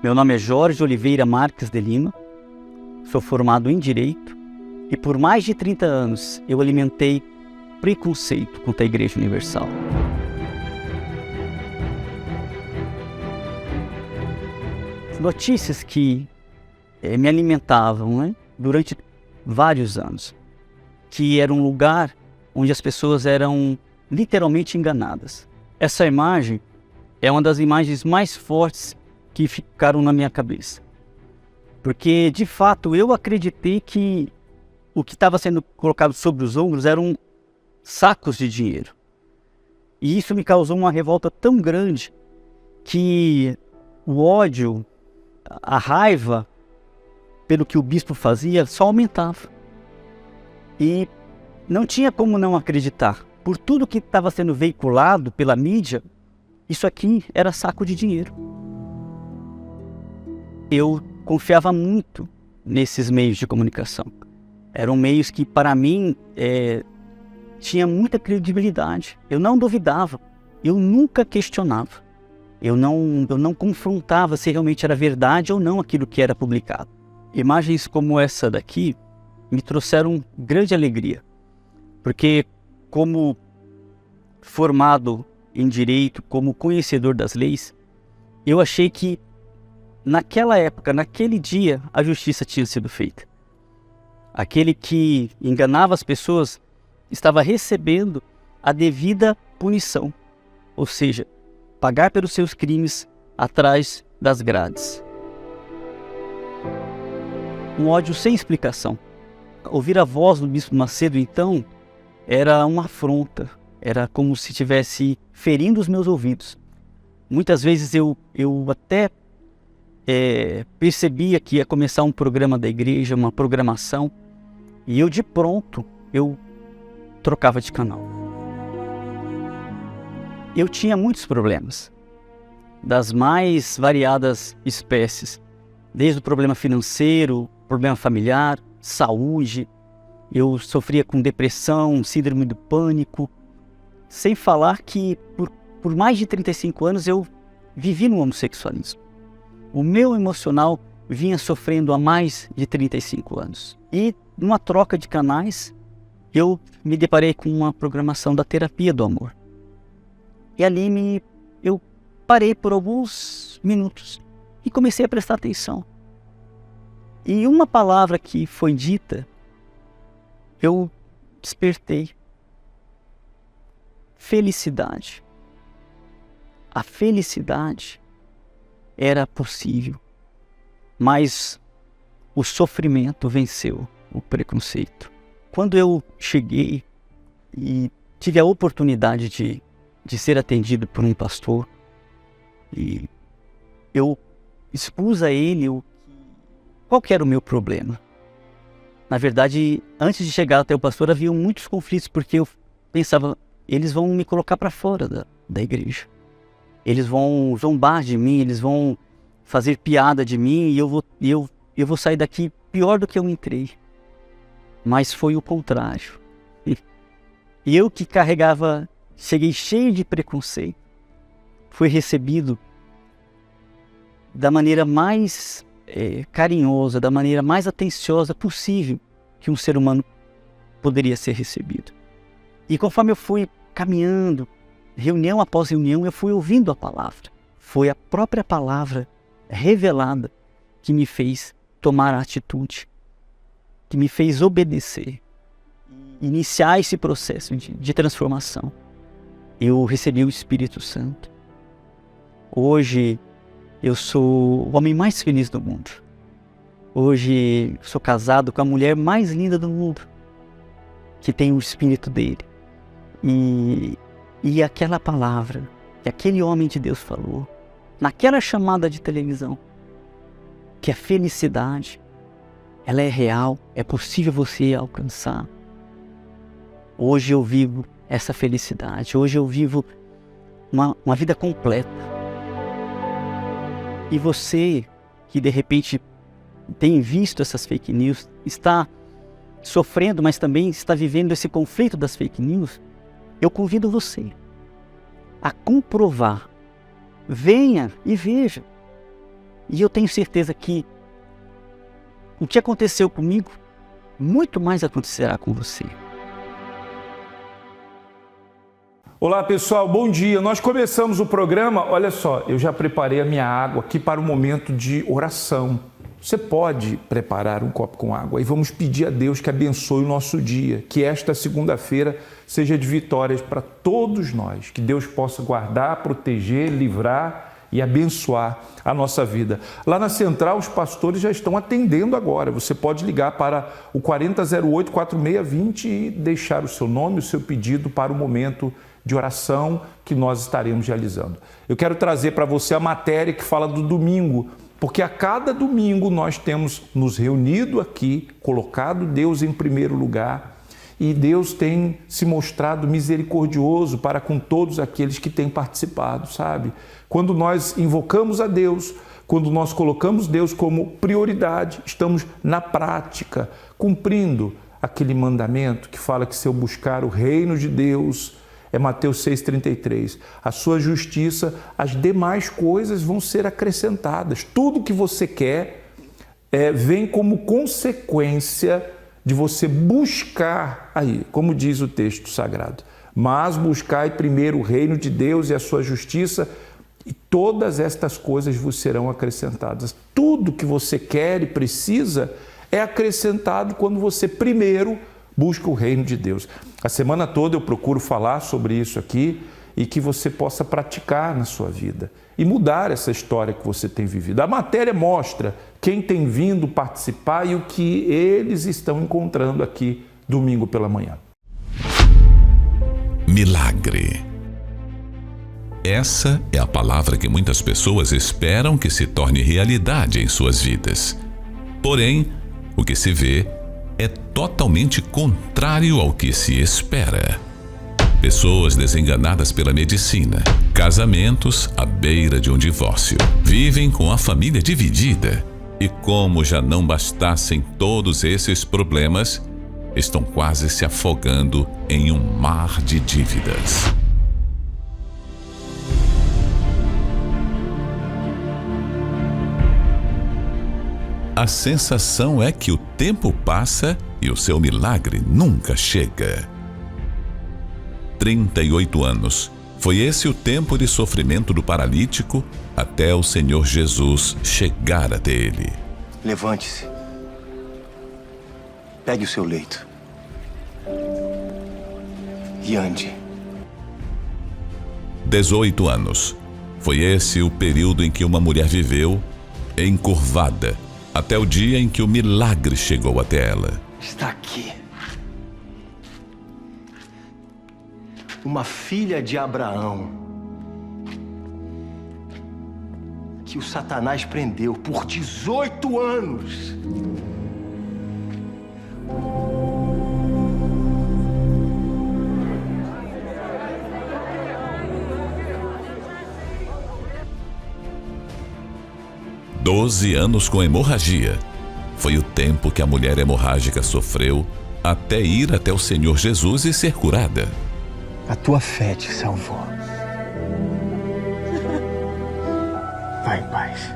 Meu nome é Jorge Oliveira Marques de Lima, sou formado em Direito e por mais de 30 anos eu alimentei preconceito contra a Igreja Universal. As notícias que me alimentavam, durante vários anos, que era um lugar onde as pessoas eram literalmente enganadas. Essa imagem é uma das imagens mais fortes que ficaram na minha cabeça. Porque, de fato, eu acreditei que o que estava sendo colocado sobre os ombros eram sacos de dinheiro. E isso me causou uma revolta tão grande que o ódio, a raiva pelo que o bispo fazia só aumentava. E não tinha como não acreditar. Por tudo que estava sendo veiculado pela mídia, isso aqui era saco de dinheiro. Eu confiava muito nesses meios de comunicação. Eram meios que, para mim, tinha muita credibilidade. Eu não duvidava, eu nunca questionava. Eu não confrontava se realmente era verdade ou não aquilo que era publicado. Imagens como essa daqui me trouxeram grande alegria, porque como formado em Direito, como conhecedor das leis, eu achei que naquela época, naquele dia, a justiça tinha sido feita. Aquele que enganava as pessoas estava recebendo a devida punição, ou seja, pagar pelos seus crimes atrás das grades. Um ódio sem explicação. Ouvir a voz do bispo Macedo, então, era uma afronta, era como se estivesse ferindo os meus ouvidos. Muitas vezes eu até percebia que ia começar um programa da igreja, uma programação, e eu de pronto, eu trocava de canal. Eu tinha muitos problemas, das mais variadas espécies, desde o problema financeiro, problema familiar, saúde, eu sofria com depressão, síndrome do pânico, sem falar que por mais de 35 anos eu vivi no homossexualismo. O meu emocional vinha sofrendo há mais de 35 anos. E numa troca de canais, eu me deparei com uma programação da terapia do amor. E ali eu parei por alguns minutos e comecei a prestar atenção. E uma palavra que foi dita, eu despertei. Felicidade. A felicidade era possível, mas o sofrimento venceu o preconceito. Quando eu cheguei e tive a oportunidade de ser atendido por um pastor, e eu expus a ele qual que era o meu problema. Na verdade, antes de chegar até o pastor, havia muitos conflitos, porque eu pensava, eles vão me colocar para fora da igreja. Eles vão zombar de mim, eles vão fazer piada de mim e eu vou sair daqui pior do que eu entrei. Mas foi o contrário. E eu que cheguei cheio de preconceito, fui recebido da maneira mais carinhosa, da maneira mais atenciosa possível que um ser humano poderia ser recebido. E conforme eu fui caminhando, reunião após reunião, eu fui ouvindo a palavra. Foi a própria palavra revelada que me fez tomar a atitude, que me fez obedecer, iniciar esse processo de transformação. Eu recebi o Espírito Santo. Hoje eu sou o homem mais feliz do mundo. Hoje sou casado com a mulher mais linda do mundo, que tem o Espírito dele. E aquela palavra que aquele homem de Deus falou, naquela chamada de televisão, que a felicidade, ela é real, é possível você alcançar. Hoje eu vivo essa felicidade, hoje eu vivo uma vida completa. E você, que de repente tem visto essas fake news, está sofrendo, mas também está vivendo esse conflito das fake news, eu convido você a comprovar. Venha e veja. E eu tenho certeza que o que aconteceu comigo, muito mais acontecerá com você. Olá pessoal, bom dia. Nós começamos o programa, olha só, eu já preparei a minha água aqui para o momento de oração. Você pode preparar um copo com água e vamos pedir a Deus que abençoe o nosso dia, que esta segunda-feira seja de vitórias para todos nós, que Deus possa guardar, proteger, livrar e abençoar a nossa vida. Lá na Central, os pastores já estão atendendo agora. Você pode ligar para o 4008-4620 e deixar o seu nome, o seu pedido para o momento de oração que nós estaremos realizando. Eu quero trazer para você a matéria que fala do domingo, porque a cada domingo nós temos nos reunido aqui, colocado Deus em primeiro lugar, e Deus tem se mostrado misericordioso para com todos aqueles que têm participado, sabe? Quando nós invocamos a Deus, quando nós colocamos Deus como prioridade, estamos na prática, cumprindo aquele mandamento que fala que se eu buscar o reino de Deus, é Mateus 6,33, a sua justiça, as demais coisas vão ser acrescentadas. Tudo que você quer vem como consequência de você buscar aí, como diz o texto sagrado. Mas buscai primeiro o reino de Deus e a sua justiça, e todas estas coisas vos serão acrescentadas. Tudo que você quer e precisa é acrescentado quando você primeiro busca o reino de Deus. A semana toda eu procuro falar sobre isso aqui e que você possa praticar na sua vida e mudar essa história que você tem vivido. A matéria mostra quem tem vindo participar e o que eles estão encontrando aqui domingo pela manhã. Milagre. Essa é a palavra que muitas pessoas esperam que se torne realidade em suas vidas. Porém, o que se vê é totalmente contrário ao que se espera. Pessoas desenganadas pela medicina, casamentos à beira de um divórcio, vivem com a família dividida e, como já não bastassem todos esses problemas, estão quase se afogando em um mar de dívidas. A sensação é que o tempo passa e o seu milagre nunca chega. 38 anos. Foi esse o tempo de sofrimento do paralítico até o Senhor Jesus chegar até ele. Levante-se. Pegue o seu leito. E ande. 18 anos. Foi esse o período em que uma mulher viveu encurvada, até o dia em que o milagre chegou até ela. Está aqui. Uma filha de Abraão que o Satanás prendeu por 18 anos. Doze anos com hemorragia. Foi o tempo que a mulher hemorrágica sofreu até ir até o Senhor Jesus e ser curada. A tua fé te salvou. Vai em paz.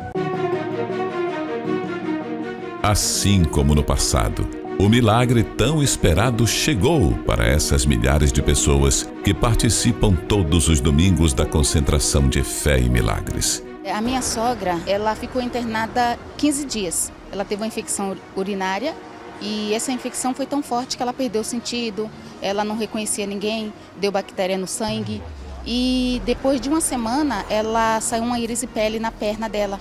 Assim como no passado, o milagre tão esperado chegou para essas milhares de pessoas que participam todos os domingos da concentração de fé e milagres. A minha sogra, ela ficou internada 15 dias. Ela teve uma infecção urinária e essa infecção foi tão forte que ela perdeu o sentido, ela não reconhecia ninguém, deu bactéria no sangue e depois de uma semana ela saiu uma erisipele na perna dela.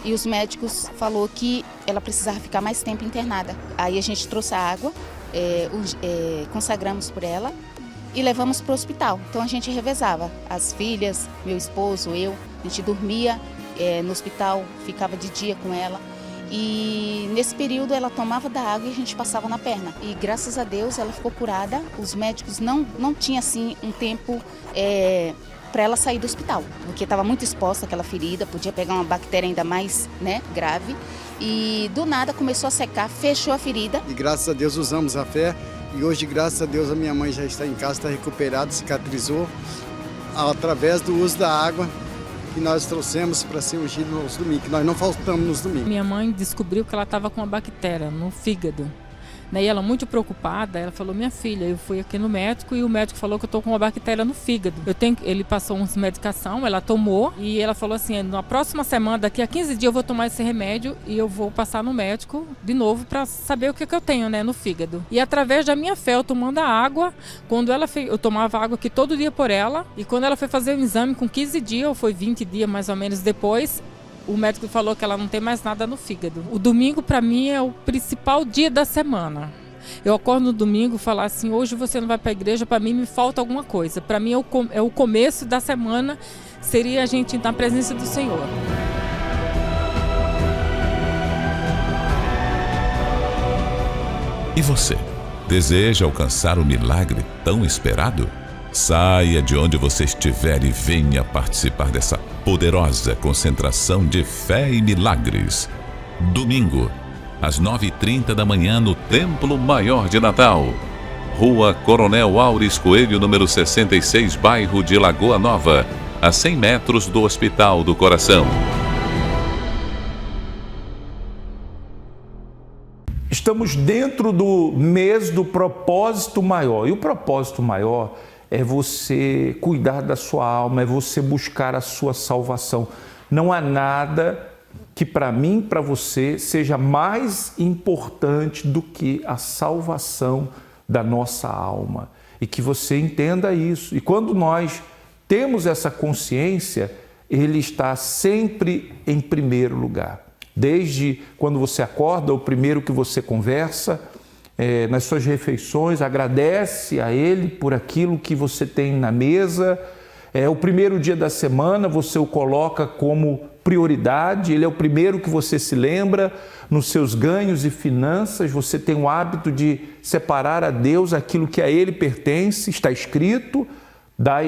E os médicos falaram que ela precisava ficar mais tempo internada. Aí a gente trouxe a água, consagramos por ela e levamos para o hospital. Então a gente revezava, as filhas, meu esposo, eu, a gente dormia no hospital, ficava de dia com ela. E nesse período ela tomava da água e a gente passava na perna. E graças a Deus ela ficou curada. Os médicos não tinham assim um tempo para ela sair do hospital, porque estava muito exposta aquela ferida, podia pegar uma bactéria ainda mais grave. E do nada começou a secar, fechou a ferida. E graças a Deus usamos a fé. E hoje, graças a Deus, a minha mãe já está em casa, está recuperada, cicatrizou através do uso da água que nós trouxemos para ser ungido nos domingos, que nós não faltamos nos domingos. Minha mãe descobriu que ela estava com uma bactéria no fígado. E ela, muito preocupada, ela falou: minha filha, eu fui aqui no médico e o médico falou que eu estou com uma bactéria no fígado. Ele passou uma medicação, ela tomou e ela falou assim: na próxima semana, daqui a 15 dias eu vou tomar esse remédio e eu vou passar no médico de novo para saber o que eu tenho, né, no fígado. E através da minha fé, eu tomando a água, eu tomava água aqui todo dia por ela, e quando ela foi fazer o exame com 15 dias, ou foi 20 dias mais ou menos depois, o médico falou que ela não tem mais nada no fígado. O domingo, para mim, é o principal dia da semana. Eu acordo no domingo e falo assim: hoje você não vai para a igreja, para mim me falta alguma coisa. Para mim é o começo da semana, seria a gente na presença do Senhor. E você, deseja alcançar o milagre tão esperado? Saia de onde você estiver e venha participar dessa poderosa concentração de fé e milagres. Domingo, às 9h30 da manhã, no Templo Maior de Natal. Rua Coronel Aures Coelho, número 66, bairro de Lagoa Nova, a 100 metros do Hospital do Coração. Estamos dentro do mês do propósito maior. E o propósito maior é você cuidar da sua alma, é você buscar a sua salvação. Não há nada que para mim, para você, seja mais importante do que a salvação da nossa alma. E que você entenda isso. E quando nós temos essa consciência, ele está sempre em primeiro lugar. Desde quando você acorda, o primeiro que você conversa, nas suas refeições, agradece a Ele por aquilo que você tem na mesa. O primeiro dia da semana você o coloca como prioridade, Ele é o primeiro que você se lembra. Nos seus ganhos e finanças, você tem o hábito de separar a Deus aquilo que a Ele pertence, está escrito.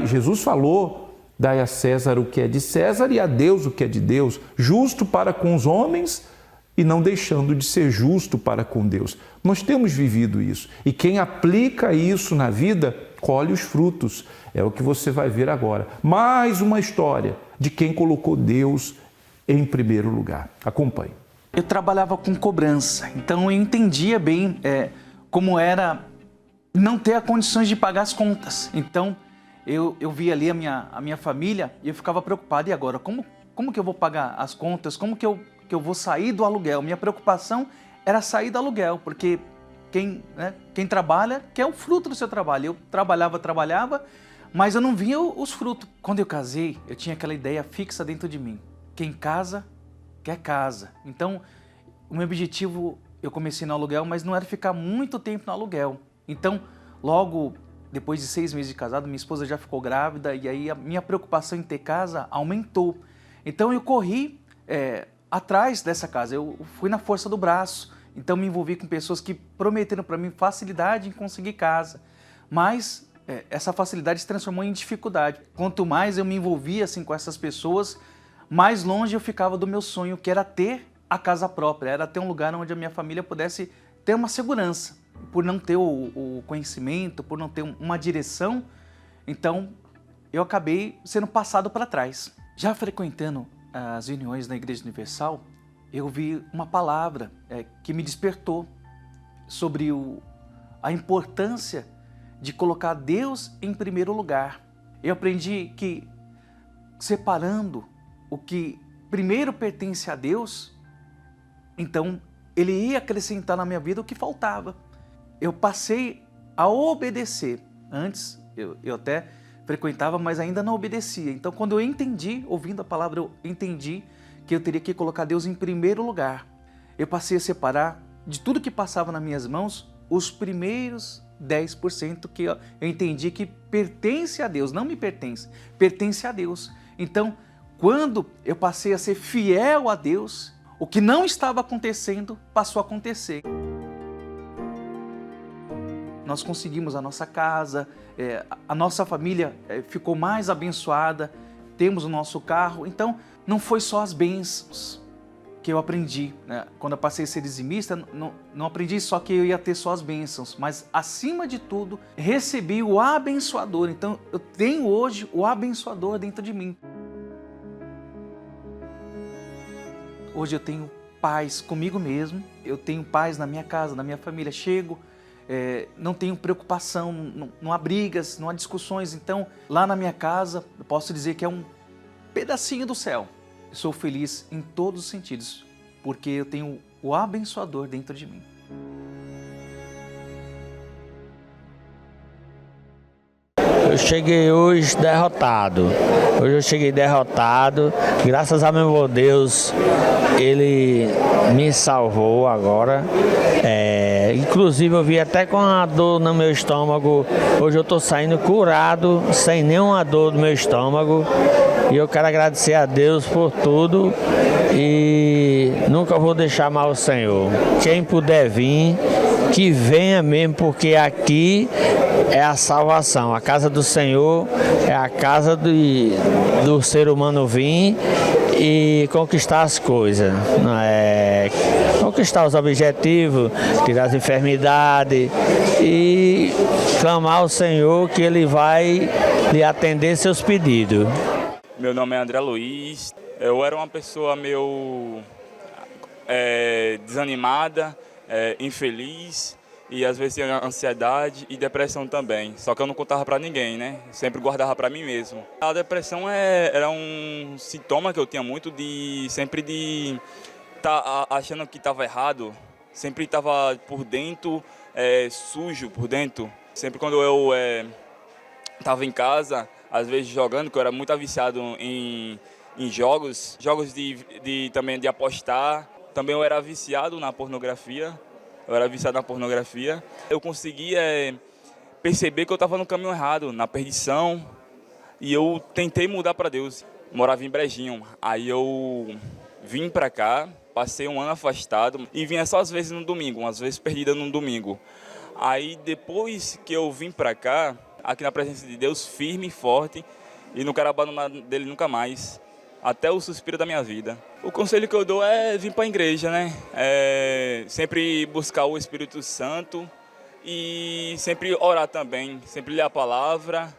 Jesus falou: dai a César o que é de César e a Deus o que é de Deus, justo para com os homens e não deixando de ser justo para com Deus. Nós temos vivido isso, e quem aplica isso na vida, colhe os frutos. É o que você vai ver agora. Mais uma história de quem colocou Deus em primeiro lugar. Acompanhe. Eu trabalhava com cobrança, então eu entendia bem como era não ter condições de pagar as contas. Então eu via ali a minha família e eu ficava preocupado. E agora, como que eu vou pagar as contas? Como que eu vou sair do aluguel? Minha preocupação era sair do aluguel, porque quem trabalha quer o fruto do seu trabalho. Eu trabalhava, mas eu não via os frutos. Quando eu casei, eu tinha aquela ideia fixa dentro de mim: quem casa, quer casa. Então, o meu objetivo, eu comecei no aluguel, mas não era ficar muito tempo no aluguel. Então, logo depois de 6 meses de casado, minha esposa já ficou grávida, e aí a minha preocupação em ter casa aumentou. Então, eu corri atrás dessa casa, eu fui na força do braço. Então, me envolvi com pessoas que prometeram para mim facilidade em conseguir casa. Mas essa facilidade se transformou em dificuldade. Quanto mais eu me envolvia assim, com essas pessoas, mais longe eu ficava do meu sonho, que era ter a casa própria, era ter um lugar onde a minha família pudesse ter uma segurança. Por não ter o conhecimento, por não ter uma direção, então eu acabei sendo passado para trás. Já frequentando as reuniões na Igreja Universal, eu vi uma palavra que me despertou sobre a importância de colocar Deus em primeiro lugar. Eu aprendi que, separando o que primeiro pertence a Deus, então Ele ia acrescentar na minha vida o que faltava. Eu passei a obedecer. Antes eu até frequentava, mas ainda não obedecia. Então, quando eu entendi, ouvindo a palavra, eu entendi que eu teria que colocar Deus em primeiro lugar. Eu passei a separar de tudo que passava nas minhas mãos os primeiros 10% que eu entendi que pertence a Deus, não me pertence, pertence a Deus. Então, quando eu passei a ser fiel a Deus, o que não estava acontecendo passou a acontecer. Nós conseguimos a nossa casa, a nossa família ficou mais abençoada, temos o nosso carro. Então, não foi só as bênçãos que eu aprendi, né? Quando eu passei a ser dizimista, não aprendi só que eu ia ter só as bênçãos, mas, acima de tudo, recebi o abençoador. Então, eu tenho hoje o abençoador dentro de mim. Hoje eu tenho paz comigo mesmo, eu tenho paz na minha casa, na minha família. Chego, não tenho preocupação, não há brigas, não há discussões. Então, lá na minha casa, eu posso dizer que é um pedacinho do céu. Eu sou feliz em todos os sentidos, porque eu tenho o abençoador dentro de mim. Eu cheguei hoje derrotado. Hoje eu cheguei derrotado. Graças a meu Deus, Ele me salvou agora. Inclusive eu vi até com a dor no meu estômago. Hoje eu estou saindo curado, sem nenhuma dor no meu estômago. E eu quero agradecer a Deus por tudo. E nunca vou deixar mal o Senhor. Quem puder vir, que venha mesmo, porque aqui é a salvação. A casa do Senhor é a casa do ser humano vir e conquistar as coisas. Conquistar os objetivos, tirar as enfermidades e clamar ao Senhor que Ele vai lhe atender seus pedidos. Meu nome é André Luiz. Eu era uma pessoa meio desanimada, infeliz. E às vezes tinha ansiedade e depressão também. Só que eu não contava pra ninguém, né? Sempre guardava pra mim mesmo. A depressão era um sintoma que eu tinha muito sempre de estar achando que estava errado. Sempre estava por dentro, sujo por dentro. Sempre quando eu estava em casa, às vezes jogando, que eu era muito viciado em jogos também de apostar. Também eu era viciado na pornografia. Eu conseguia perceber que eu estava no caminho errado, na perdição, e eu tentei mudar para Deus. Morava em Brejinho, aí eu vim para cá, passei um ano afastado e vinha só às vezes no domingo, às vezes perdida no domingo. Aí depois que eu vim para cá, aqui na presença de Deus, firme e forte, e não quero abandonar dele nunca mais, até o suspiro da minha vida. O conselho que eu dou é vir para a igreja, né? Sempre buscar o Espírito Santo e sempre orar também, sempre ler a palavra,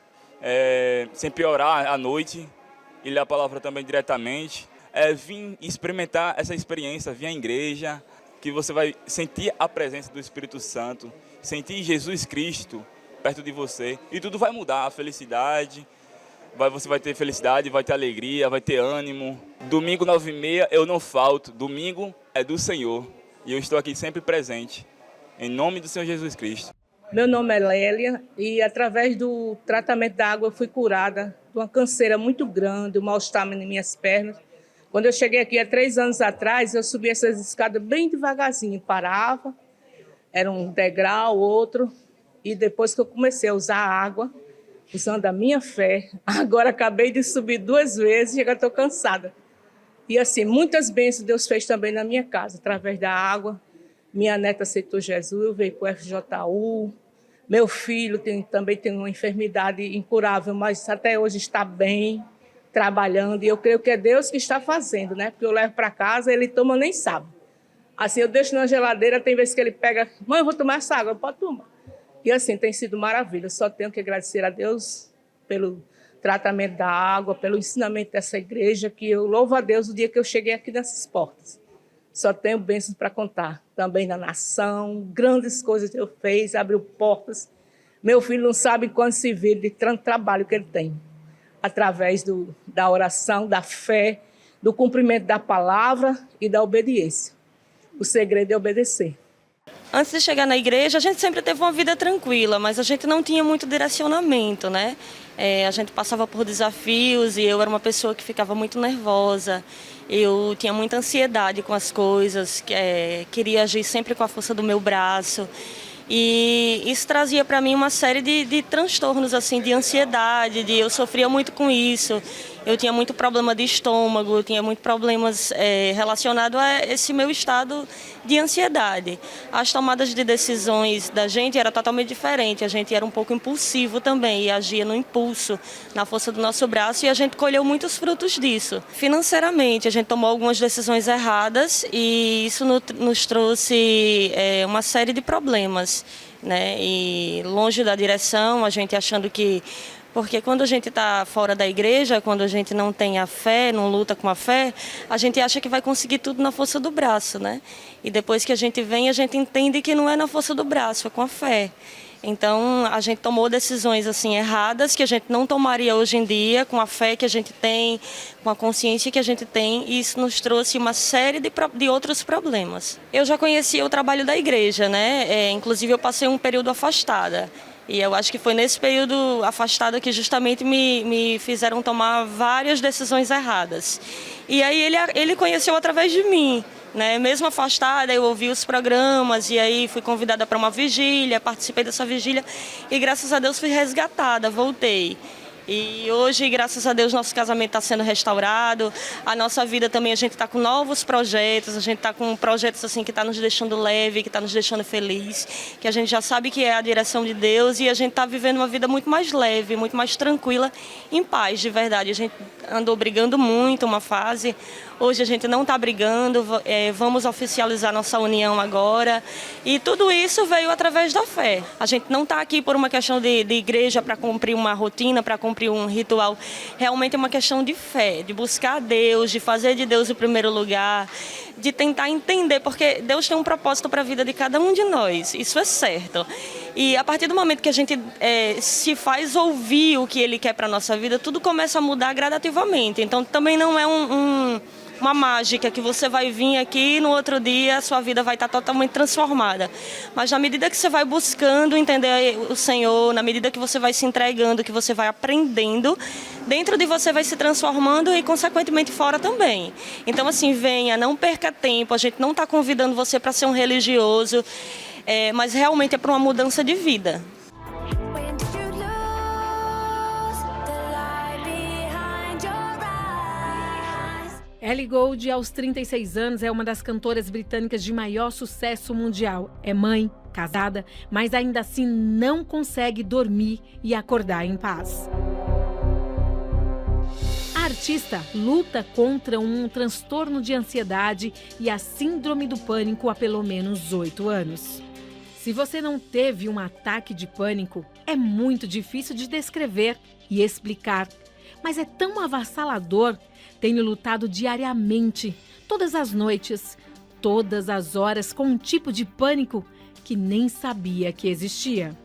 sempre orar à noite e ler a palavra também diretamente. Vir experimentar essa experiência, vir à igreja, que você vai sentir a presença do Espírito Santo, sentir Jesus Cristo perto de você e tudo vai mudar, a felicidade. Você vai ter felicidade, vai ter alegria, vai ter ânimo. Domingo 9h30 eu não falto. Domingo é do Senhor. E eu estou aqui sempre presente. Em nome do Senhor Jesus Cristo. Meu nome é Lélia e através do tratamento da água eu fui curada de uma canseira muito grande, um mal-estar nas minhas pernas. Quando eu cheguei aqui há 3 anos atrás, eu subi essas escadas bem devagarzinho, parava. Era um degrau, outro. E depois que eu comecei a usar a água, usando a minha fé, agora acabei de subir 2 vezes e já estou cansada. E assim, muitas bênçãos Deus fez também na minha casa, através da água. Minha neta aceitou Jesus, veio para o FJU. Meu filho também tem uma enfermidade incurável, mas até hoje está bem, trabalhando. E eu creio que é Deus que está fazendo, né? Porque eu levo para casa, ele toma, nem sabe. Assim, eu deixo na geladeira, tem vezes que ele pega, mãe, eu vou tomar essa água, pode tomar. E assim, tem sido maravilha. Eu só tenho que agradecer a Deus pelo tratamento da água, pelo ensinamento dessa igreja, que eu louvo a Deus o dia que eu cheguei aqui nessas portas. Só tenho bênçãos para contar. Também na nação, grandes coisas que eu fiz, abriu portas. Meu filho não sabe quando se vira de tanto trabalho que ele tem. Através da oração, da fé, do cumprimento da palavra e da obediência. O segredo é obedecer. Antes de chegar na igreja, a gente sempre teve uma vida tranquila, mas a gente não tinha muito direcionamento, né? A gente passava por desafios e eu era uma pessoa que ficava muito nervosa. Eu tinha muita ansiedade com as coisas, queria agir sempre com a força do meu braço. E isso trazia para mim uma série de transtornos, assim, de ansiedade, eu sofria muito com isso. Eu tinha muito problema de estômago, eu tinha muitos problemas relacionados a esse meu estado de ansiedade. As tomadas de decisões da gente era totalmente diferente, a gente era um pouco impulsivo também e agia no impulso, na força do nosso braço, e a gente colheu muitos frutos disso. Financeiramente, a gente tomou algumas decisões erradas e isso nos trouxe uma série de problemas, né? E longe da direção, a gente achando que Porque quando a gente está fora da igreja, quando a gente não tem a fé, não luta com a fé, a gente acha que vai conseguir tudo na força do braço, né? E depois que a gente vem, a gente entende que não é na força do braço, é com a fé. Então, a gente tomou decisões assim erradas que a gente não tomaria hoje em dia, com a fé que a gente tem, com a consciência que a gente tem, e isso nos trouxe uma série de outros problemas. Eu já conhecia o trabalho da igreja, né? Inclusive, eu passei um período afastada. E eu acho que foi nesse período afastada que justamente me fizeram tomar várias decisões erradas. E aí ele conheceu através de mim. Né? Mesmo afastada, eu ouvi os programas e aí fui convidada para uma vigília, participei dessa vigília e graças a Deus fui resgatada, voltei. E hoje, graças a Deus, nosso casamento está sendo restaurado, a nossa vida também, a gente está com novos projetos, a gente está com projetos assim que está nos deixando leve, que está nos deixando feliz, que a gente já sabe que é a direção de Deus e a gente está vivendo uma vida muito mais leve, muito mais tranquila, em paz, de verdade. A gente andou brigando muito uma fase, hoje a gente não está brigando, vamos oficializar nossa união agora e tudo isso veio através da fé. A gente não está aqui por uma questão de igreja para cumprir uma rotina, para cumprir um ritual, realmente é uma questão de fé, de buscar a Deus, de fazer de Deus o primeiro lugar, de tentar entender, porque Deus tem um propósito para a vida de cada um de nós, isso é certo. E a partir do momento que a gente se faz ouvir o que Ele quer para a nossa vida, tudo começa a mudar gradativamente. Então também não é uma mágica que você vai vir aqui e no outro dia a sua vida vai estar totalmente transformada. Mas na medida que você vai buscando entender o Senhor, na medida que você vai se entregando, que você vai aprendendo, dentro de você vai se transformando e consequentemente fora também. Então assim, venha, não perca tempo, a gente não está convidando você para ser um religioso, mas realmente é para uma mudança de vida. Ellie Goulding, aos 36 anos, é uma das cantoras britânicas de maior sucesso mundial. É mãe, casada, mas ainda assim não consegue dormir e acordar em paz. A artista luta contra um transtorno de ansiedade e a síndrome do pânico há pelo menos 8 anos. Se você não teve um ataque de pânico, é muito difícil de descrever e explicar, mas é tão avassalador. Tenho lutado diariamente, todas as noites, todas as horas, com um tipo de pânico que nem sabia que existia.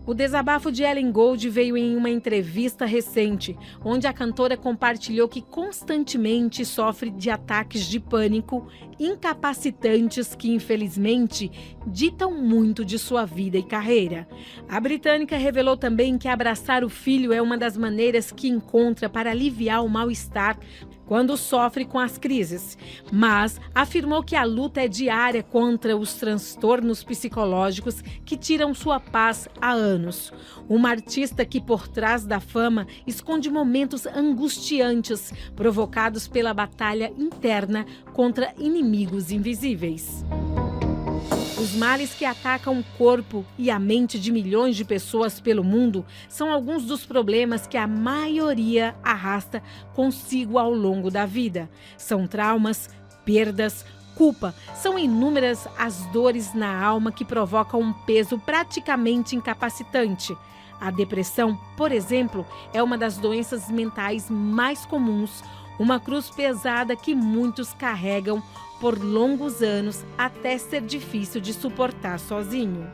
O desabafo de Ellie Goulding veio em uma entrevista recente, onde a cantora compartilhou que constantemente sofre de ataques de pânico incapacitantes que, infelizmente, ditam muito de sua vida e carreira. A britânica revelou também que abraçar o filho é uma das maneiras que encontra para aliviar o mal-estar quando sofre com as crises, mas afirmou que a luta é diária contra os transtornos psicológicos que tiram sua paz há anos. Uma artista que, por trás da fama, esconde momentos angustiantes provocados pela batalha interna contra inimigos invisíveis. Os males que atacam o corpo e a mente de milhões de pessoas pelo mundo são alguns dos problemas que a maioria arrasta consigo ao longo da vida. São traumas, perdas, culpa. São inúmeras as dores na alma que provocam um peso praticamente incapacitante. A depressão, por exemplo, é uma das doenças mentais mais comuns, uma cruz pesada que muitos carregam por longos anos até ser difícil de suportar sozinho.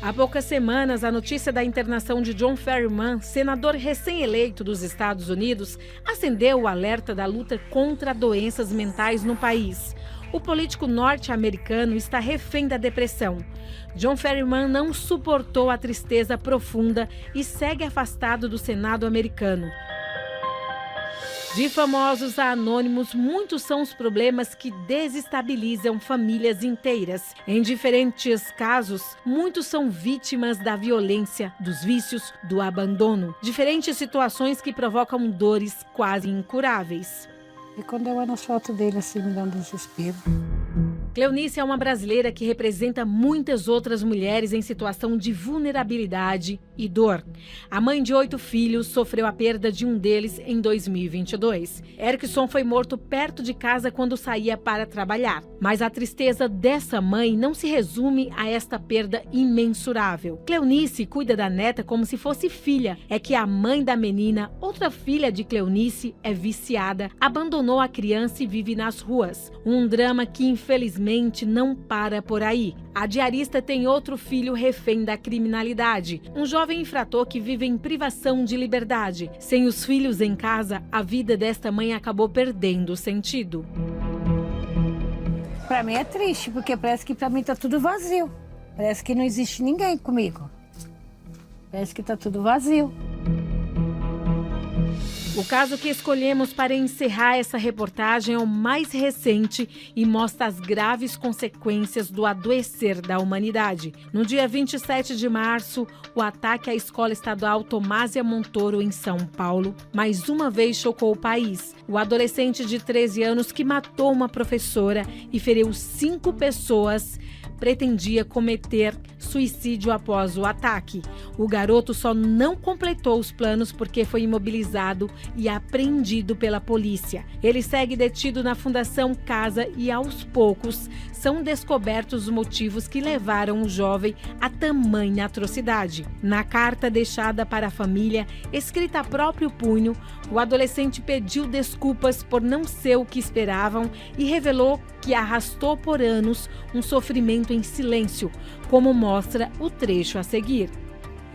Há poucas semanas, a notícia da internação de John Fetterman, senador recém-eleito dos Estados Unidos, acendeu o alerta da luta contra doenças mentais no país. O político norte-americano está refém da depressão. John Fetterman não suportou a tristeza profunda e segue afastado do Senado americano. De famosos a anônimos, muitos são os problemas que desestabilizam famílias inteiras. Em diferentes casos, muitos são vítimas da violência, dos vícios, do abandono. Diferentes situações que provocam dores quase incuráveis. E quando eu olho a foto dele assim, me dá um desespero. Cleonice é uma brasileira que representa muitas outras mulheres em situação de vulnerabilidade e dor. A mãe de 8 filhos sofreu a perda de um deles em 2022. Erickson foi morto perto de casa quando saía para trabalhar. Mas a tristeza dessa mãe não se resume a esta perda imensurável. Cleonice cuida da neta como se fosse filha. É que a mãe da menina, outra filha de Cleonice, é viciada, abandonou a criança e vive nas ruas. Um drama que infelizmente não para por aí. A diarista tem outro filho refém da criminalidade, um jovem infrator que vive em privação de liberdade. Sem os filhos em casa, a vida desta mãe acabou perdendo o sentido. Para mim é triste, porque parece que para mim tá tudo vazio. Parece que não existe ninguém comigo. Parece que tá tudo vazio. O caso que escolhemos para encerrar essa reportagem é o mais recente e mostra as graves consequências do adoecer da humanidade. No dia 27 de março, o ataque à Escola Estadual Tomásia Montoro, em São Paulo, mais uma vez chocou o país. O adolescente de 13 anos que matou uma professora e feriu 5 pessoas pretendia cometer suicídio após o ataque. O garoto só não completou os planos porque foi imobilizado e apreendido pela polícia. Ele segue detido na Fundação Casa e, aos poucos, são descobertos os motivos que levaram o jovem a tamanha atrocidade. Na carta deixada para a família, escrita a próprio punho, o adolescente pediu desculpas por não ser o que esperavam e revelou que arrastou por anos um sofrimento em silêncio, como mostra o trecho a seguir.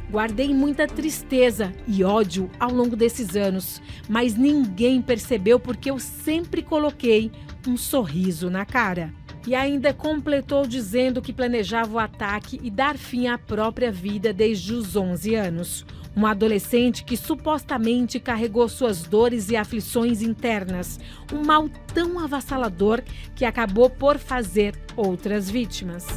Guardei muita tristeza e ódio ao longo desses anos, mas ninguém percebeu porque eu sempre coloquei um sorriso na cara. E ainda completou dizendo que planejava o ataque e dar fim à própria vida desde os 11 anos. Um adolescente que supostamente carregou suas dores e aflições internas, um mal tão avassalador que acabou por fazer outras vítimas.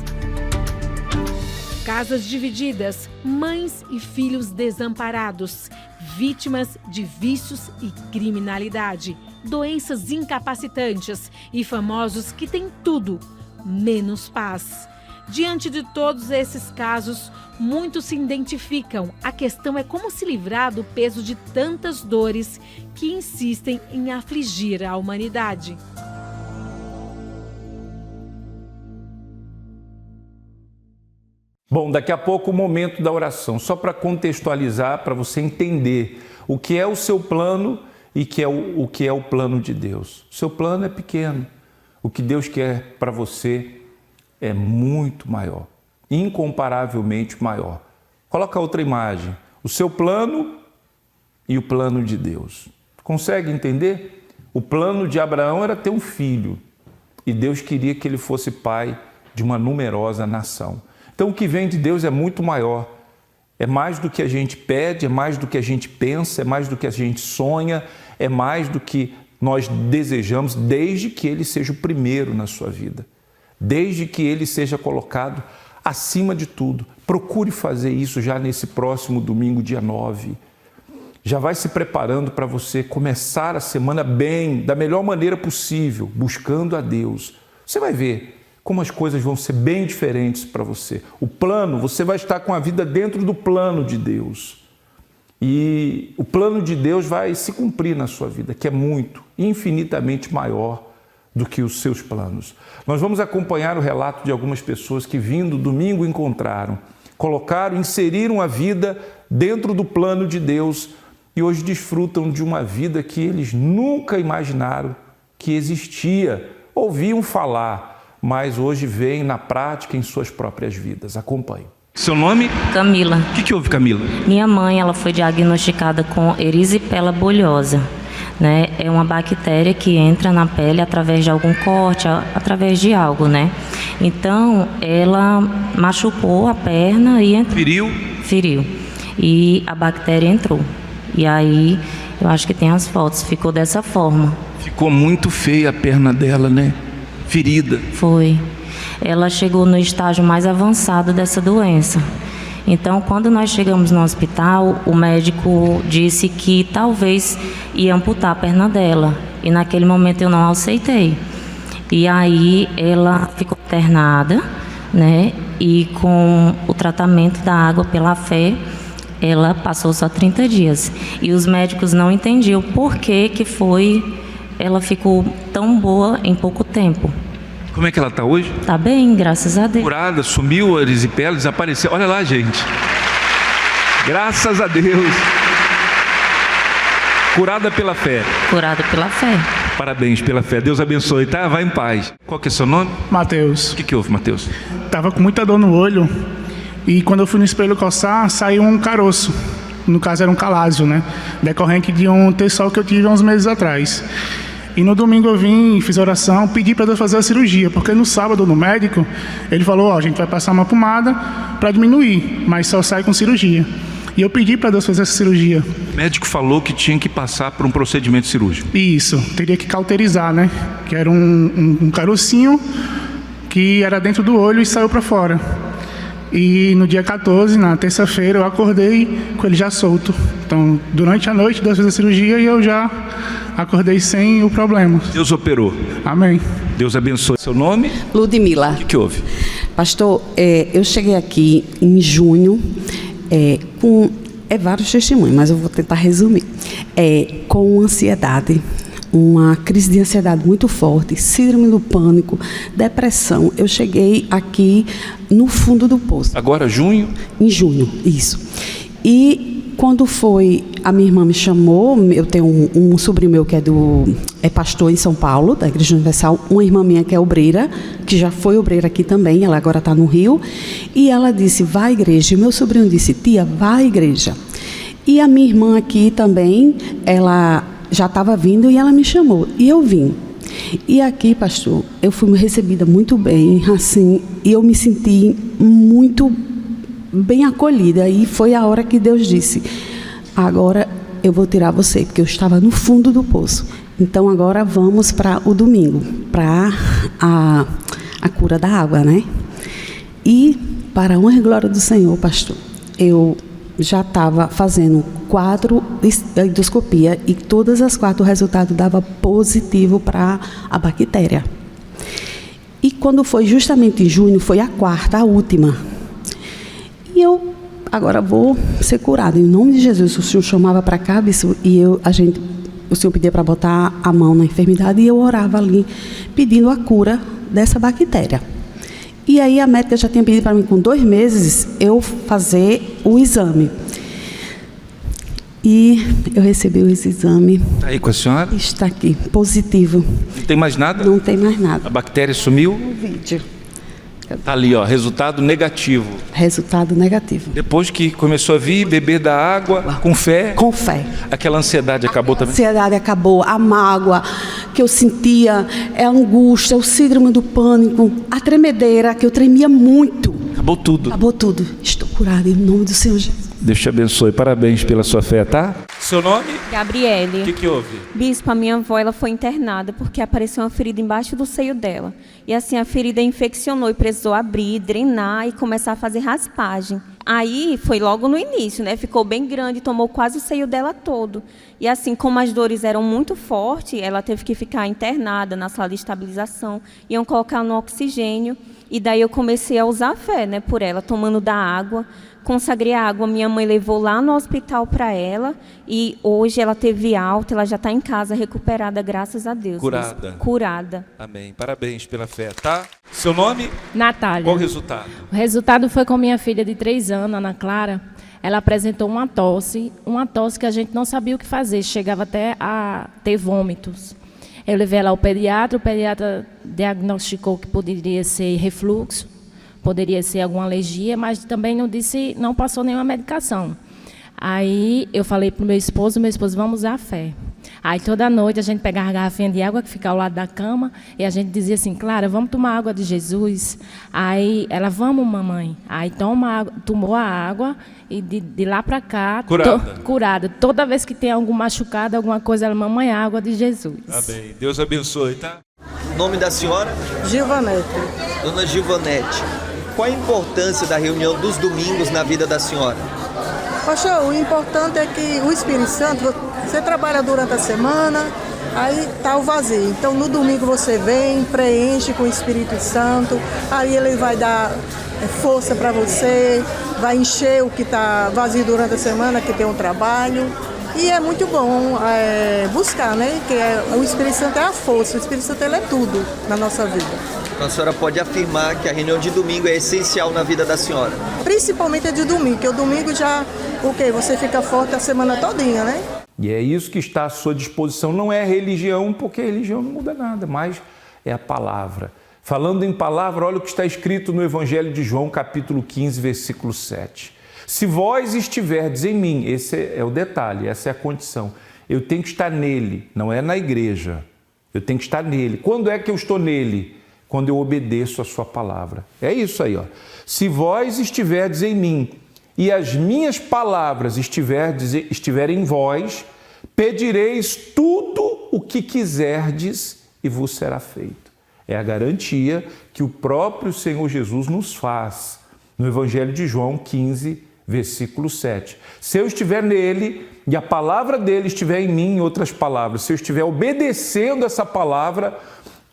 Casas divididas, mães e filhos desamparados, vítimas de vícios e criminalidade, doenças incapacitantes e famosos que têm tudo, menos paz. Diante de todos esses casos, muitos se identificam. A questão é como se livrar do peso de tantas dores que insistem em afligir a humanidade. Bom, daqui a pouco o momento da oração, só para contextualizar, para você entender o que é o seu plano e o que é o plano de Deus. O seu plano é pequeno, o que Deus quer para você é muito maior, incomparavelmente maior. Coloca outra imagem, o seu plano e o plano de Deus. Consegue entender? O plano de Abraão era ter um filho e Deus queria que ele fosse pai de uma numerosa nação. Então o que vem de Deus é muito maior, é mais do que a gente pede, é mais do que a gente pensa, é mais do que a gente sonha, é mais do que nós desejamos, desde que ele seja o primeiro na sua vida. Desde que ele seja colocado acima de tudo. Procure fazer isso já nesse próximo domingo, dia 9. Já vai se preparando para você começar a semana bem, da melhor maneira possível, buscando a Deus. Você vai ver como as coisas vão ser bem diferentes para você. O plano, você vai estar com a vida dentro do plano de Deus. E o plano de Deus vai se cumprir na sua vida, que é muito, infinitamente maior do que os seus planos. Nós vamos acompanhar o relato de algumas pessoas que, vindo domingo, encontraram, colocaram, inseriram a vida dentro do plano de Deus e hoje desfrutam de uma vida que eles nunca imaginaram que existia, ouviam falar, mas hoje veem na prática em suas próprias vidas. Acompanhe. Seu nome? Camila. O que houve, Camila? Minha mãe, ela foi diagnosticada com erisipela bulhosa. Né? É uma bactéria que entra na pele através de algum corte, através de algo, né? Então, ela machucou a perna e entrou. Feriu. E a bactéria entrou. E aí, eu acho que tem as fotos, ficou dessa forma. Ficou muito feia a perna dela, né? Ferida. Foi. Ela chegou no estágio mais avançado dessa doença. Então, quando nós chegamos no hospital, o médico disse que talvez ia amputar a perna dela. E naquele momento eu não aceitei. E aí ela ficou internada, né? E com o tratamento da água pela fé, ela passou só 30 dias. E os médicos não entendiam por que ela ficou tão boa em pouco tempo. Como é que ela está hoje? Tá bem, graças a Deus. Curada, sumiu a erisipela, desapareceu. Olha lá, gente. Graças a Deus. Curada pela fé. Curada pela fé. Parabéns pela fé. Deus abençoe, tá? Vai em paz. Qual que é seu nome? Mateus. O que houve, Mateus? Tava com muita dor no olho e quando eu fui no espelho coçar, saiu um caroço. No caso era um calásio, né? Decorrente de um terçol que eu tive há uns meses atrás. E no domingo eu vim, fiz oração, pedi para Deus fazer a cirurgia, porque no sábado, no médico, ele falou, a gente vai passar uma pomada para diminuir, mas só sai com cirurgia. E eu pedi para Deus fazer essa cirurgia. O médico falou que tinha que passar por um procedimento cirúrgico. Isso, teria que cauterizar, né? Que era um carocinho que era dentro do olho e saiu para fora. E no dia 14, na terça-feira, eu acordei com ele já solto. Então, durante a noite, Deus fez a cirurgia e eu já acordei sem o problema. Deus operou. Amém. Deus abençoe. Seu nome? Ludmila. O que houve? Pastor, eu cheguei aqui em junho com vários testemunhos, mas eu vou tentar resumir. Com ansiedade, uma crise de ansiedade muito forte, síndrome do pânico, depressão. Eu cheguei aqui no fundo do poço. Agora, junho? Em junho, isso. E quando foi, a minha irmã me chamou, eu tenho um sobrinho meu que é pastor em São Paulo, da Igreja Universal, uma irmã minha que é obreira, que já foi obreira aqui também, ela agora está no Rio, e ela disse, vai à igreja. E meu sobrinho disse, tia, vai à igreja. E a minha irmã aqui também, ela já estava vindo e ela me chamou, e eu vim. E aqui, pastor, eu fui recebida muito bem, assim, e eu me senti muito bem acolhida. E foi a hora que Deus disse, agora eu vou tirar você, porque eu estava no fundo do poço. Então agora vamos para o domingo, para a cura da água, né? E para a honra e glória do Senhor, pastor, eu já estava fazendo 4 endoscopias e todas as 4 o resultado dava positivo para a bactéria. E quando foi justamente em junho, foi a 4ª, a última. E eu agora vou ser curada. Em nome de Jesus, o Senhor chamava para cá, bispo, e o Senhor pedia para botar a mão na enfermidade e eu orava ali, pedindo a cura dessa bactéria. E aí a médica já tinha pedido para mim, com 2 meses, eu fazer o exame. E eu recebi esse exame. Está aí com a senhora? Está aqui, positivo. Não tem mais nada? Não tem mais nada. A bactéria sumiu? No vídeo. Está ali, ó, resultado negativo. Resultado negativo. Depois que começou a vir, beber da água, com fé? Com fé. Aquela ansiedade acabou também? A ansiedade acabou, a mágoa que eu sentia, a angústia, o síndrome do pânico, a tremedeira, que eu tremia muito. Acabou tudo. Acabou tudo. Estou curada em nome do Senhor Jesus. Deus te abençoe. Parabéns pela sua fé, tá? Seu nome? Gabriele. O que houve? Bispo, a minha avó ela foi internada porque apareceu uma ferida embaixo do seio dela. E assim a ferida infeccionou e precisou abrir, drenar e começar a fazer raspagem. Aí foi logo no início, né? Ficou bem grande, tomou quase o seio dela todo. E assim, como as dores eram muito fortes, ela teve que ficar internada na sala de estabilização. Iam colocar no oxigênio. E daí eu comecei a usar a fé, né, por ela, tomando da água. Consagrei a água, minha mãe levou lá no hospital para ela e hoje ela teve alta, ela já está em casa recuperada, graças a Deus. Curada. Curada. Amém. Parabéns pela fé, tá? Seu nome? Natália. Qual o resultado? O resultado foi com minha filha de 3 anos, Ana Clara. Ela apresentou uma tosse que a gente não sabia o que fazer, chegava até a ter vômitos. Eu levei ela ao pediatra, o pediatra diagnosticou que poderia ser refluxo, poderia ser alguma alergia, mas também não passou nenhuma medicação. Aí eu falei para o meu esposo, vamos usar a fé. Aí toda noite a gente pegava a garrafinha de água que fica ao lado da cama e a gente dizia assim, Clara, vamos tomar água de Jesus. Aí ela, vamos mamãe. Aí tomou a água e de lá para cá, curada. Toda vez que tem algum machucado, alguma coisa, ela, mamãe, água de Jesus. Amém. Deus abençoe, tá? O nome da senhora? Gilvanete. Dona Gilvanete, qual a importância da reunião dos domingos na vida da senhora? Pastor, o importante é que o Espírito Santo, você trabalha durante a semana, aí está o vazio. Então no domingo você vem, preenche com o Espírito Santo, aí ele vai dar força para você, vai encher o que está vazio durante a semana, que tem um trabalho. E é muito bom buscar, né? Que o Espírito Santo é a força, o Espírito Santo ele é tudo na nossa vida. Então a senhora pode afirmar que a reunião de domingo é essencial na vida da senhora? Principalmente a de domingo, porque o domingo já, você fica forte a semana todinha, né? E é isso que está à sua disposição. Não é religião, porque a religião não muda nada, mas é a palavra. Falando em palavra, olha o que está escrito no Evangelho de João, capítulo 15, versículo 7. Se vós estiverdes em mim, esse é o detalhe, essa é a condição. Eu tenho que estar nele, não é na igreja. Eu tenho que estar nele. Quando é que eu estou nele? Quando eu obedeço a sua palavra. É isso aí, ó. Se vós estiverdes em mim e as minhas palavras estiverem em vós, pedireis tudo o que quiserdes e vos será feito. É a garantia que o próprio Senhor Jesus nos faz no Evangelho de João 15, versículo 7. Se eu estiver nele e a palavra dele estiver em mim, em outras palavras, se eu estiver obedecendo essa palavra,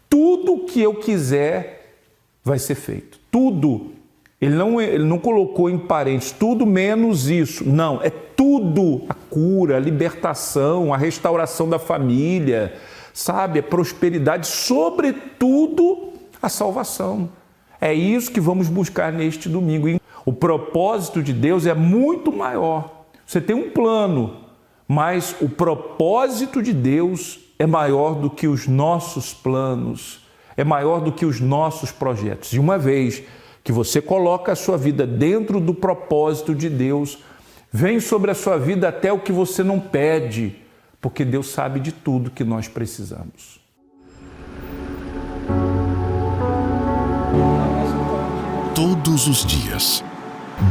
tudo o que eu quiser vai ser feito. Tudo. Ele não colocou em parênteses, tudo menos isso. Não, é tudo. A cura, a libertação, a restauração da família, sabe? A prosperidade, sobretudo a salvação. É isso que vamos buscar neste domingo. O propósito de Deus é muito maior. Você tem um plano, mas o propósito de Deus é maior do que os nossos planos, é maior do que os nossos projetos. E uma vez que você coloca a sua vida dentro do propósito de Deus, vem sobre a sua vida até o que você não pede, porque Deus sabe de tudo que nós precisamos. Todos os dias,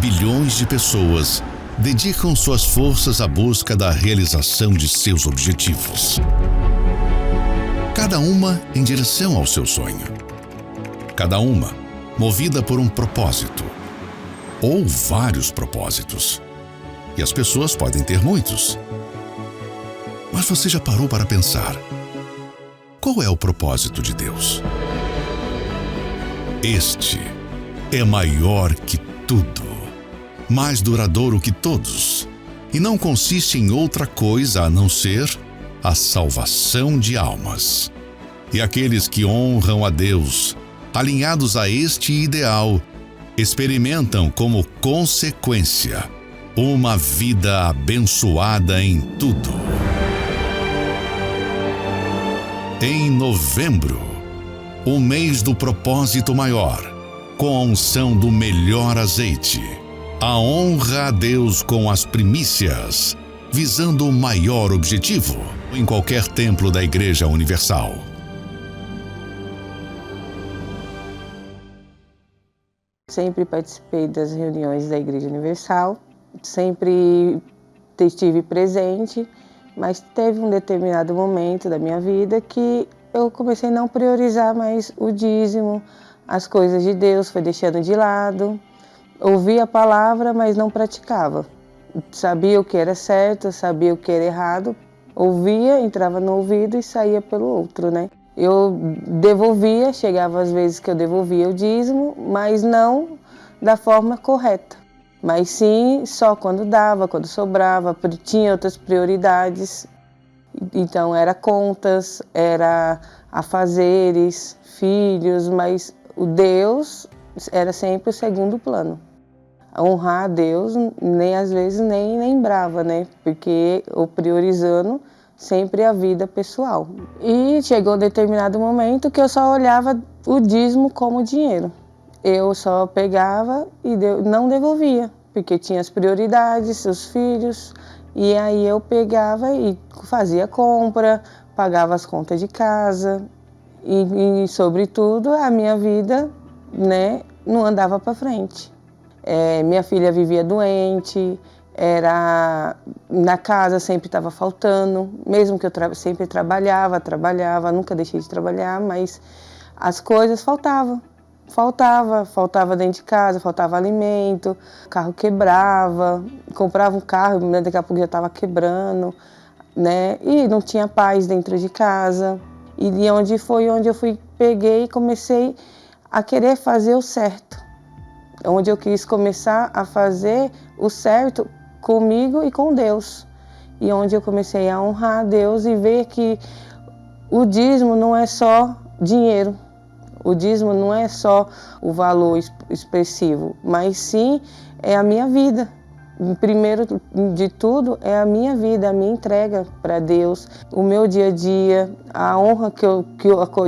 bilhões de pessoas dedicam suas forças à busca da realização de seus objetivos. Cada uma em direção ao seu sonho. Cada uma movida por um propósito. Ou vários propósitos. E as pessoas podem ter muitos. Mas você já parou para pensar? Qual é o propósito de Deus? Este é maior que tudo, mais duradouro que todos, e não consiste em outra coisa a não ser a salvação de almas. E aqueles que honram a Deus, alinhados a este ideal, experimentam como consequência uma vida abençoada em tudo. Em novembro, o mês do propósito maior, com a unção do melhor azeite, a honra a Deus com as primícias, visando o maior objetivo em qualquer templo da Igreja Universal. Sempre participei das reuniões da Igreja Universal, sempre estive presente, mas teve um determinado momento da minha vida que eu comecei a não priorizar mais o dízimo, as coisas de Deus, foi deixando de lado. Ouvia a palavra, mas não praticava. Sabia o que era certo, sabia o que era errado, ouvia, entrava no ouvido e saía pelo outro, né? Eu devolvia, chegava às vezes que eu devolvia o dízimo, mas não da forma correta. Mas sim, só quando dava, quando sobrava, tinha outras prioridades. Então era contas, era afazeres, filhos, mas o Deus era sempre o segundo plano. Honrar a Deus, nem às vezes nem lembrava, né? Porque eu priorizando sempre a vida pessoal. E chegou um determinado momento que eu só olhava o dízimo como dinheiro. Eu só pegava e não devolvia, porque tinha as prioridades, os filhos, e aí eu pegava e fazia compra, pagava as contas de casa e sobretudo, a minha vida, né, não andava para frente. Minha filha vivia doente, na casa sempre estava faltando, mesmo que eu sempre trabalhava, nunca deixei de trabalhar, mas as coisas faltavam dentro de casa, faltava alimento, o carro quebrava, comprava um carro, daqui a pouco já estava quebrando. né? E não tinha paz dentro de casa. E onde eu peguei e comecei a querer fazer o certo. Onde eu quis começar a fazer o certo comigo e com Deus. E onde eu comecei a honrar a Deus e ver que o dízimo não é só dinheiro. O dízimo não é só o valor expressivo, mas sim é a minha vida. Primeiro de tudo é a minha vida, a minha entrega para Deus, o meu dia a dia, a honra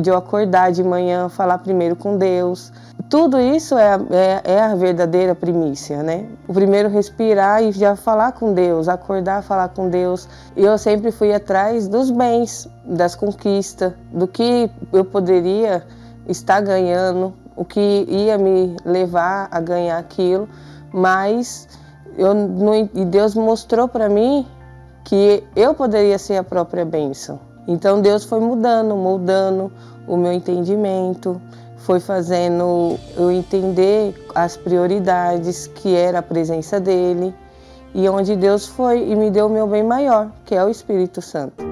de eu acordar de manhã, falar primeiro com Deus. Tudo isso é a verdadeira primícia, né? O primeiro respirar e já falar com Deus, acordar, falar com Deus. Eu sempre fui atrás dos bens, das conquistas, do que eu poderia estar ganhando, o que ia me levar a ganhar aquilo, mas e Deus mostrou para mim que eu poderia ser a própria bênção. Então Deus foi moldando o meu entendimento, foi fazendo eu entender as prioridades, que era a presença dele, e onde Deus foi e me deu o meu bem maior, que é o Espírito Santo.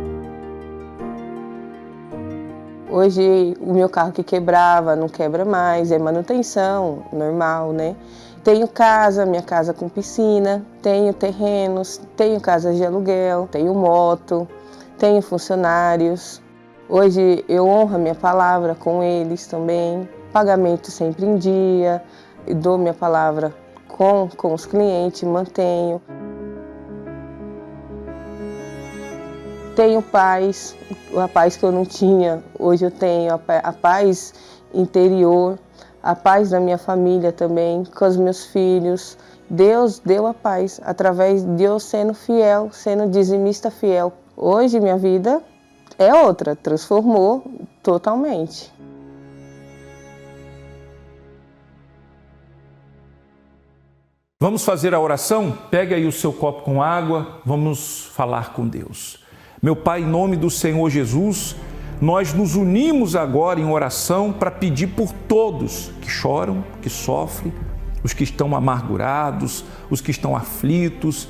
Hoje o meu carro que quebrava não quebra mais, é manutenção normal, né? Tenho casa, minha casa com piscina, tenho terrenos, tenho casas de aluguel, tenho moto, tenho funcionários. Hoje eu honro a minha palavra com eles também, pagamento sempre em dia, dou minha palavra com os clientes, mantenho. Tenho paz, a paz que eu não tinha, hoje eu tenho a paz interior, a paz da minha família também, com os meus filhos. Deus deu a paz, através de eu sendo fiel, sendo dizimista fiel. Hoje minha vida é outra, transformou totalmente. Vamos fazer a oração? Pega aí o seu copo com água, vamos falar com Deus. Meu Pai, em nome do Senhor Jesus, nós nos unimos agora em oração para pedir por todos que choram, que sofrem, os que estão amargurados, os que estão aflitos,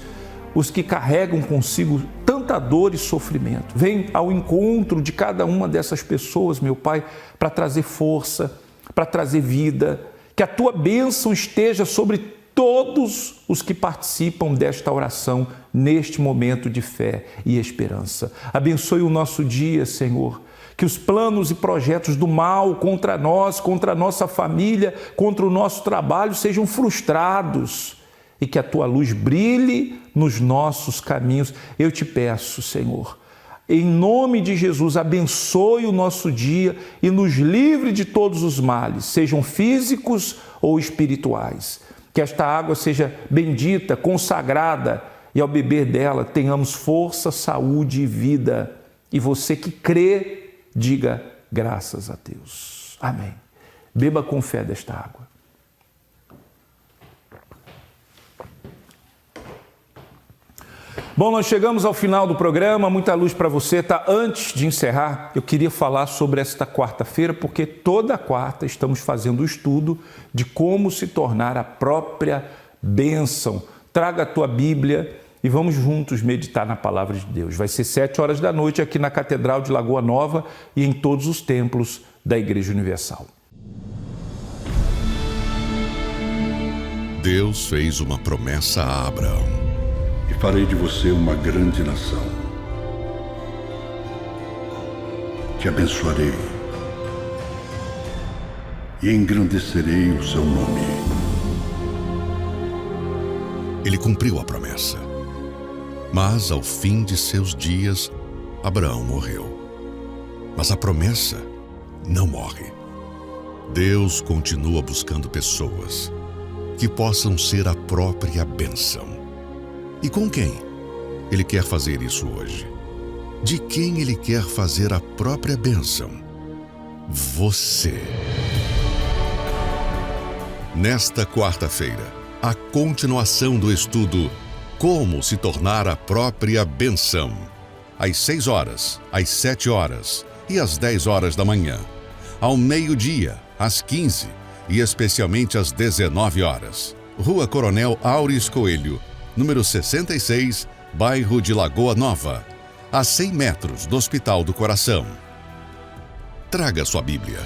os que carregam consigo tanta dor e sofrimento. Vem ao encontro de cada uma dessas pessoas, meu Pai, para trazer força, para trazer vida, que a Tua bênção esteja sobre todos os que participam desta oração neste momento de fé e esperança. Abençoe o nosso dia, Senhor, que os planos e projetos do mal contra nós, contra a nossa família, contra o nosso trabalho sejam frustrados e que a Tua luz brilhe nos nossos caminhos. Eu te peço, Senhor, em nome de Jesus, abençoe o nosso dia e nos livre de todos os males, sejam físicos ou espirituais. Que esta água seja bendita, consagrada e ao beber dela tenhamos força, saúde e vida. E você que crê, diga graças a Deus. Amém. Beba com fé desta água. Bom, nós chegamos ao final do programa, muita luz para você, tá? Antes de encerrar, eu queria falar sobre esta quarta-feira, porque toda quarta estamos fazendo o estudo de como se tornar a própria bênção. Traga a tua Bíblia e vamos juntos meditar na palavra de Deus. Vai ser 7h da noite aqui na Catedral de Lagoa Nova e em todos os templos da Igreja Universal. Deus fez uma promessa a Abraão. E farei de você uma grande nação. Te abençoarei e engrandecerei o seu nome. Ele cumpriu a promessa. Mas ao fim de seus dias, Abraão morreu. Mas a promessa não morre. Deus continua buscando pessoas que possam ser a própria bênção. E com quem Ele quer fazer isso hoje? De quem Ele quer fazer a própria bênção? Você. Nesta quarta-feira, a continuação do estudo Como se tornar a própria bênção. Às 6h, às 7h e às 10h da manhã. Ao meio-dia, às 15h e especialmente às 19h. Rua Coronel Auris Coelho, número 66, bairro de Lagoa Nova. a 100 metros do Hospital do Coração. Traga sua Bíblia.